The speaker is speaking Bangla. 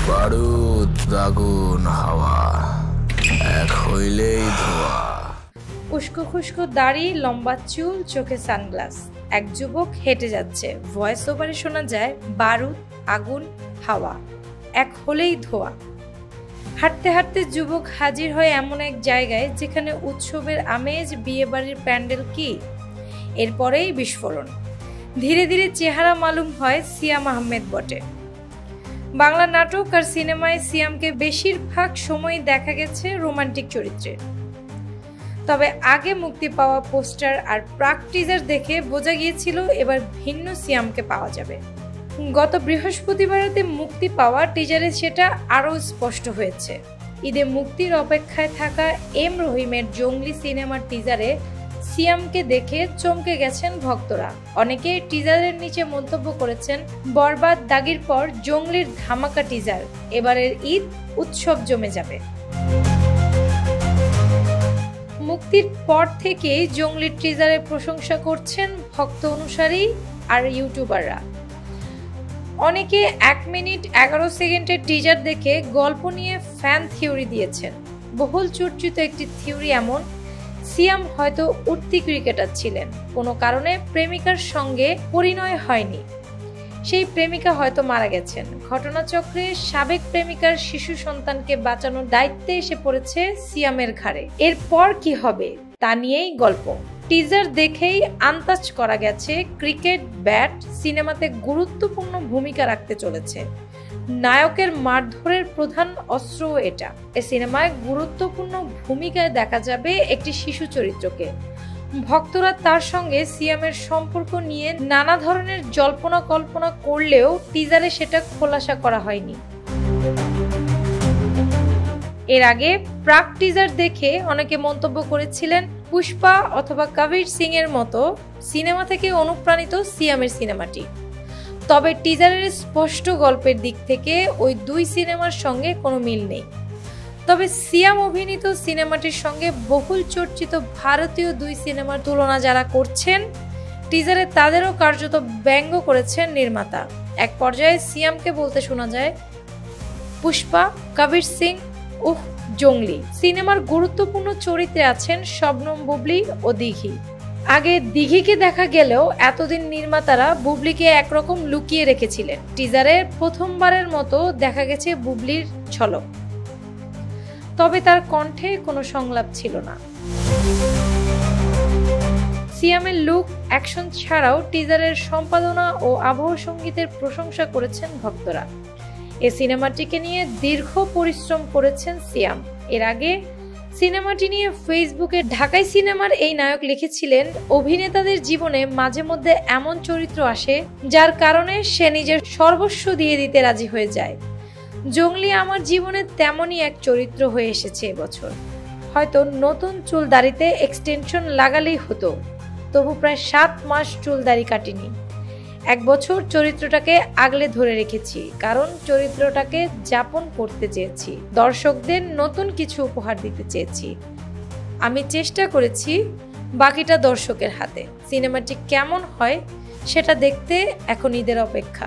বারুদ আগুন হাওয়া এক হইলেই ধোয়া। উস্কো খুস্কো দাড়ি, লম্বা চুল, চোখে সানগ্লাস। এক যুবক হেঁটে যাচ্ছে। ভয়েস ওভারে শোনা যায় বারুদ আগুন হাওয়া এক হলেই ধোয়া। হাঁটতে হাঁটতে যুবক হাজির হয় এমন এক জায়গায় যেখানে উৎসবের আমেজ, বিয়েবাড়ির প্যান্ডেল কি, এরপরেই বিস্ফোরণ। ধীরে ধীরে চেহারা মালুম হয় সিয়াম আহমেদ বটে। বাংলা নাটক আর সিনেমায় সিয়ামকে বেশিরভাগ সময় দেখা গেছে রোমান্টিক চরিত্রে। তবে আগে মুক্তি পাওয়া পোস্টার আর প্রাক টিজার দেখে বোঝা গিয়েছিল এবার ভিন্ন সিয়ামকে পাওয়া যাবে। গত বৃহস্পতিবারেতে মুক্তি পাওয়া টিজারে সেটা আরও স্পষ্ট হয়েছে। ঈদে মুক্তির অপেক্ষায় থাকা এম রহিমের জঙ্গলি সিনেমার টিজারে সিয়ামকে দেখে চমকে গেছেন ভক্তরা। অনেকে টিজারের নিচে মন্তব্য করেছেন, বরবাদ দাগির পর জঙ্গলির ধামাকা টিজার, এবারের ঈদ উৎসব জমে যাবে। মুক্তির পর থেকেই জঙ্গলির টিজারের প্রশংসা করছেন ভক্ত অনুসারী আর ইউটিউবাররা। অনেকে 1 মিনিট 11 সেকেন্ডের টিজার দেখে গল্প নিয়ে ফ্যান থিওরি দিয়েছেন। বহুল চর্চিত একটি থিওরি এমন, সিয়াম হয়তো উঠতি ক্রিকেটার ছিলেন, কোনো কারণে প্রেমিকার সঙ্গে পরিণয় হয়নি। সেই প্রেমিকা হয়তো মারা গেছেন। ঘটনাচক্রে সাবেক প্রেমিকার শিশু সন্তানকে বাঁচানোর দায়িত্বে এসে পড়েছে সিয়ামের ঘাড়ে। এরপর কি হবে তা নিয়েই গল্প। টিজার দেখেই আন্দাজ করা গেছে ক্রিকেট ব্যাট সিনেমাতে গুরুত্বপূর্ণ ভূমিকা রাখতে চলেছে। নায়কের মারধরের প্রধান অস্ত্রও এটা। এ সিনেমায় গুরুত্বপূর্ণ ভূমিকায় দেখা যাবে একটি শিশু চরিত্রকে। ভক্তরা তার সঙ্গে সিয়ামের সম্পর্ক নিয়ে নানা ধরনের জল্পনা কল্পনা করলেও টিজারে সেটা খোলাসা করা হয়নি। এর আগে প্রাক টিজার দেখে অনেকে মন্তব্য করেছিলেন, পুষ্পা অথবা কবির সিং এর মতো সিনেমা থেকে অনুপ্রাণিত সিয়ামের সিনেমাটি। তবে টিজারের স্পষ্ট গল্পের দিক থেকে ওই দুই সিনেমার সঙ্গে কোনো মিল নেই। তবে সিয়াম অভিনীত সিনেমাটির সঙ্গে বহুল চর্চিত ভারতীয় দুই সিনেমার তুলনা যারা করছেন, টিজারে তাদেরও কার্যত ব্যঙ্গ করেছেন নির্মাতা। এক পর্যায়ে সিয়ামকে বলতে শোনা যায়, পুষ্পা, কবির সিং, জঙ্গলি। সিনেমার গুরুত্বপূর্ণ চরিত্রে আছেন শবনম বুবলি ও দিঘি। আগে দিঘিকে দেখা গেলেও এতদিন নির্মাতারা বুবলিকে একরকম লুকিয়ে রেখেছিলেন। টিজারে প্রথমবারের মতো দেখা গেছে বুবলির ঝলক, তবে তার কণ্ঠে কোনো সংলাপ ছিল না। সিয়ামের লুক, অ্যাকশন ছাড়াও টিজারের সম্পাদনা ও আবহ সঙ্গীতের প্রশংসা করেছেন ভক্তরা। এ সিনেমাটিকে নিয়ে দীর্ঘ পরিশ্রম করেছেন সিয়াম। এর আগে সিনেমাটি নিয়ে ফেসবুকে ঢাকাই সিনেমার এই নায়ক লিখেছিলেন, অভিনেতাদের জীবনে মাঝে মধ্যে এমন চরিত্র আসে যার কারণে সে নিজের সর্বস্ব দিয়ে দিতে রাজি হয়ে যায়। জঙ্গলি আমার জীবনে তেমনই এক চরিত্র হয়ে এসেছে এবছর। হয়তো নতুন চুল দাড়িতে এক্সটেনশন লাগালেই হতো, তবু প্রায় 7 মাস চুল দাড়ি কাটিনি। 1 বছর চরিত্রটাকে আগলে ধরে রেখেছি, কারণ চরিত্রটাকে যাপন করতে চেয়েছি, দর্শকদের নতুন কিছু উপহার দিতে চেয়েছি। আমি চেষ্টা করেছি, বাকিটা দর্শকের হাতে। সিনেমাটি কেমন হয় সেটা দেখতে এখন ঈদের অপেক্ষা।